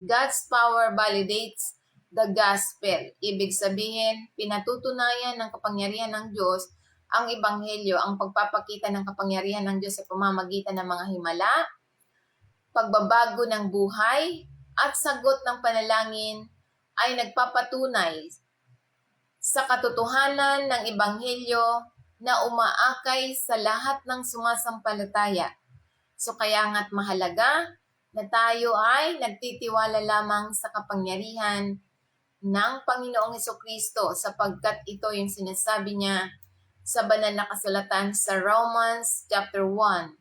God's power validates the gospel. Ibig sabihin, pinatutunayan ng kapangyarihan ng Diyos ang ebanghelyo, ang pagpapakita ng kapangyarihan ng Diyos sa pamamagitan ng mga himala, pagbabago ng buhay, at sagot ng panalangin ay nagpapatunay sa katotohanan ng ebanghelyo na umaakay sa lahat ng sumasampalataya. So kaya nga't mahalaga na tayo ay nagtitiwala lamang sa kapangyarihan ng Panginoong Hesukristo sapagkat ito yung sinasabi niya sa banal na kasulatan sa Romans chapter 1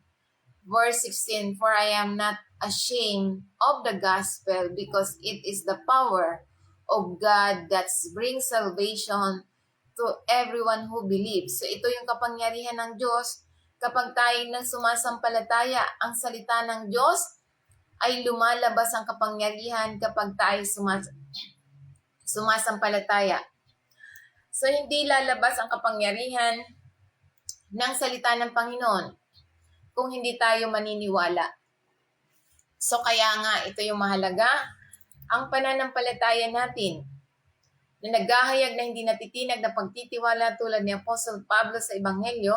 verse 16, "For I am not ashamed of the gospel because it is the power of God that brings salvation to everyone who believes." So ito yung kapangyarihan ng Diyos. Kapag tayo nang sumasampalataya ang salita ng Diyos, ay lumalabas ang kapangyarihan kapag tayo sumasampalataya. So hindi lalabas ang kapangyarihan ng salita ng Panginoon kung hindi tayo maniniwala. So kaya nga ito yung mahalaga, ang pananampalataya natin na naghahayag na hindi natitinag na pagtitiwala tulad ni Apostle Pablo sa Ebanghelyo,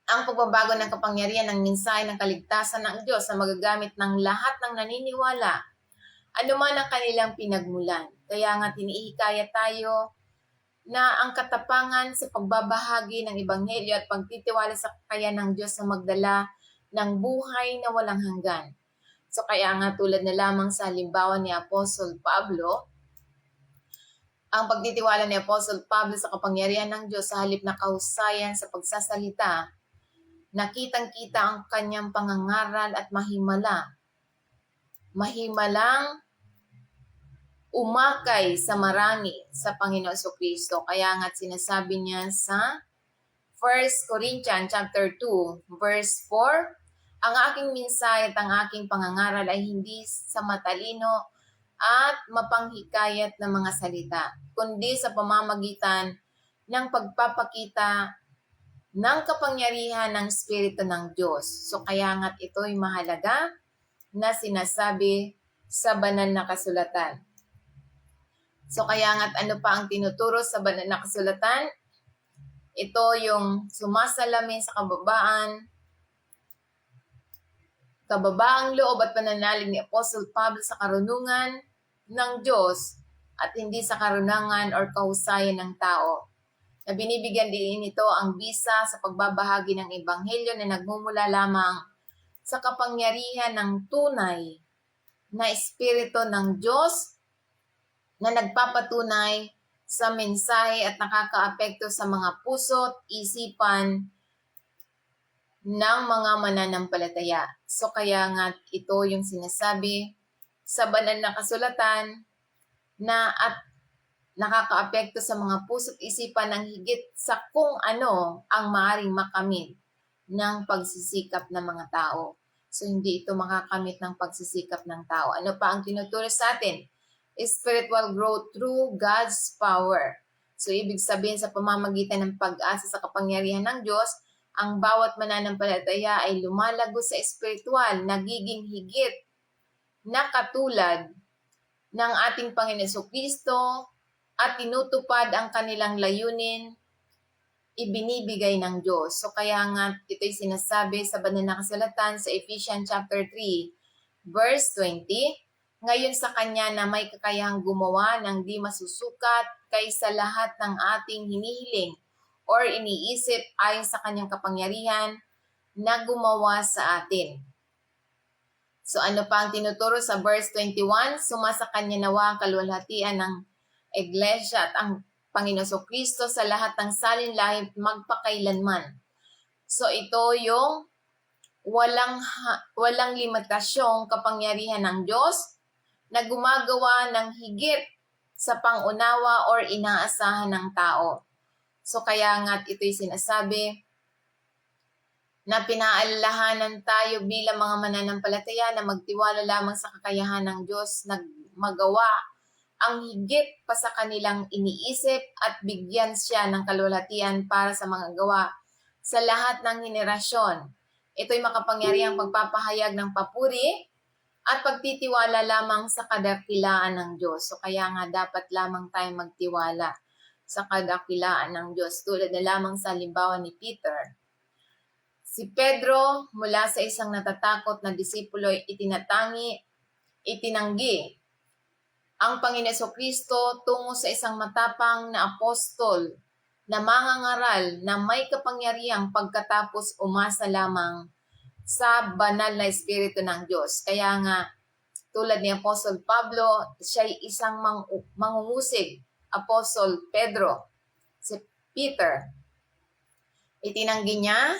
ang pagbabago ng kapangyarihan ng mensahe ng kaligtasan ng Diyos na magagamit ng lahat ng naniniwala, anuman ang kanilang pinagmulan. Kaya nga tinihikayat tayo na ang katapangan sa pagbabahagi ng Ebanghelyo at pagtitiwala sa kakayahan ng Diyos na magdala ng buhay na walang hanggan. So kaya nga tulad na lamang sa halimbawa ni Apostle Pablo, ang pagtitiwala ni Apostle Pablo sa kapangyarihan ng Diyos sa halip na kahusayan sa pagsasalita, nakitang-kita ang kanyang pangangaral at mahimalang umakay sa marami sa Panginoon Jesucristo. Kaya nga sinasabi niya sa 1 Corinthians chapter 2 verse 4, "Ang aking mensahe at ang aking pangangaral ay hindi sa matalino at mapanghikayat na mga salita, kundi sa pamamagitan ng pagpapakita ng kapangyarihan ng Espiritu ng Diyos." So kaya nga't ito'y mahalaga na sinasabi sa banal na kasulatan. So kaya nga't ano pa ang tinuturo sa banal na kasulatan? Ito yung sumasalamin sa kababaang loob at pananalig ni Apostle Pablo sa karunungan ng Diyos at hindi sa karunangan or kahusayan ng tao. Na binibigyan din ito ang bisa sa pagbabahagi ng Ebanghelyo na nagmumula lamang sa kapangyarihan ng tunay na Espiritu ng Diyos na nagpapatunay sa mensahe at nakakaapekto sa mga puso't isipan ng mga mananampalataya. So kaya nga ito yung sinasabi sa banal na kasulatan na at nakakaapekto sa mga puso't isipan ng higit sa kung ano ang maaaring makamit ng pagsisikap ng mga tao. So hindi ito makakamit ng pagsisikap ng tao. Ano pa ang tinuturo sa atin? Spiritual growth through God's power. So ibig sabihin sa pamamagitan ng pag-asa sa kapangyarihan ng Diyos, ang bawat mananampalataya ay lumalago sa espiritual, nagiging higit na katulad ng ating Panginoon Jesucristo at tinutupad ang kanilang layunin ibinibigay ng Diyos. So kaya nga ito'y sinasabi sa banal na kasulatan sa Ephesians chapter 3 verse 20, "Ngayon sa Kanya na may kakayahang gumawa ng di masusukat kaysa lahat ng ating hinihiling or iniisip ayon sa Kanyang kapangyarihan na gumawa sa atin." So ano pa ang tinuturo sa verse 21? "Sumasa Kanya nawa ang kaluwalhatian ng Iglesia at ang Panginoon Jesucristo sa lahat ng salinlahi magpakailanman." So ito yung walang limitasyong kapangyarihan ng Diyos na gumagawa ng higit sa pangunawa or inaasahan ng tao. So kaya nga't ito'y sinasabi na pinaalalahanan tayo bilang mga mananampalataya na magtiwala lamang sa kakayahan ng Diyos na magawa ang higit pa sa kanilang iniisip at bigyan siya ng kaluwalhatian para sa mga gawa sa lahat ng henerasyon. Ito'y makapangyarihang pagpapahayag ng papuri at pagtitiwala lamang sa kadakilaan ng Diyos. So kaya nga dapat lamang tayo magtiwala sa kadakilaan ng Diyos. Tulad na lamang sa halimbawa ni Peter. Si Pedro mula sa isang natatakot na disipulo ay itinanggi ang Panginoon Jesucristo tungo sa isang matapang na apostol na mangangaral na may kapangyarihang pagkatapos umasa lamang sa banal na Espiritu ng Diyos. Kaya nga, tulad ni Apostol Pablo, siya ay isang mangungusig. Apostol Pedro, si Peter, itinanggi niya,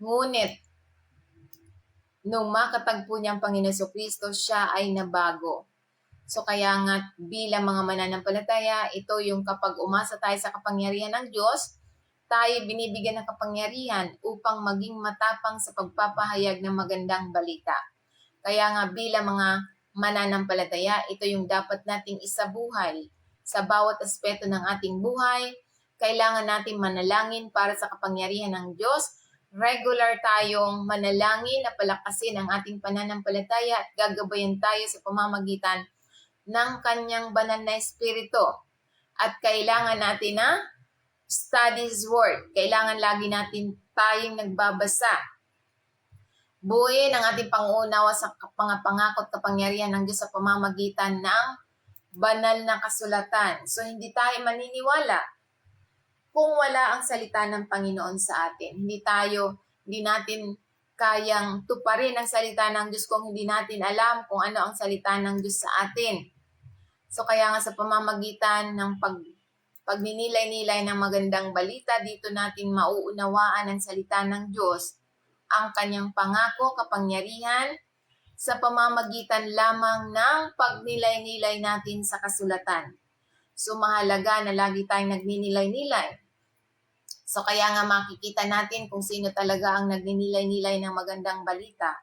ngunit nung makatagpo niya ang Panginoon Jesucristo, siya ay nabago. So kaya nga bilang mga mananampalataya, ito yung kapag umasa tayo sa kapangyarihan ng Diyos, tayo binibigyan ng kapangyarihan upang maging matapang sa pagpapahayag ng magandang balita. Kaya nga bilang mga mananampalataya, ito yung dapat nating isabuhay sa bawat aspeto ng ating buhay. Kailangan nating manalangin para sa kapangyarihan ng Diyos. Regular tayong manalangin na palakasin ang ating pananampalataya at gagabayan tayo sa pamamagitan ng kanyang banal na Espiritu. At kailangan natin na study His Word. Kailangan lagi natin tayong nagbabasa. Buuin ang ating pangunawa sa pangako at kapangyarihan ng Diyos sa pamamagitan ng banal na kasulatan. So hindi tayo maniniwala kung wala ang salita ng Panginoon sa atin. Hindi natin kayang tuparin ang salita ng Diyos kung hindi natin alam kung ano ang salita ng Diyos sa atin. So kaya nga sa pamamagitan ng pagninilay-nilay ng magandang balita, dito natin mauunawaan ang salita ng Diyos, ang kanyang pangako, kapangyarihan, sa pamamagitan lamang ng pagnilay-nilay natin sa kasulatan. So mahalaga na lagi tayong nagninilay-nilay. So kaya nga makikita natin kung sino talaga ang nagninilay-nilay ng magandang balita.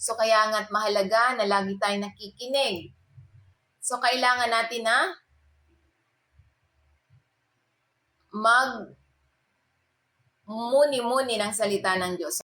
So kaya nga't mahalaga na lagi tayong nakikinig. So kailangan natin na muni-muni ng salita ng Diyos.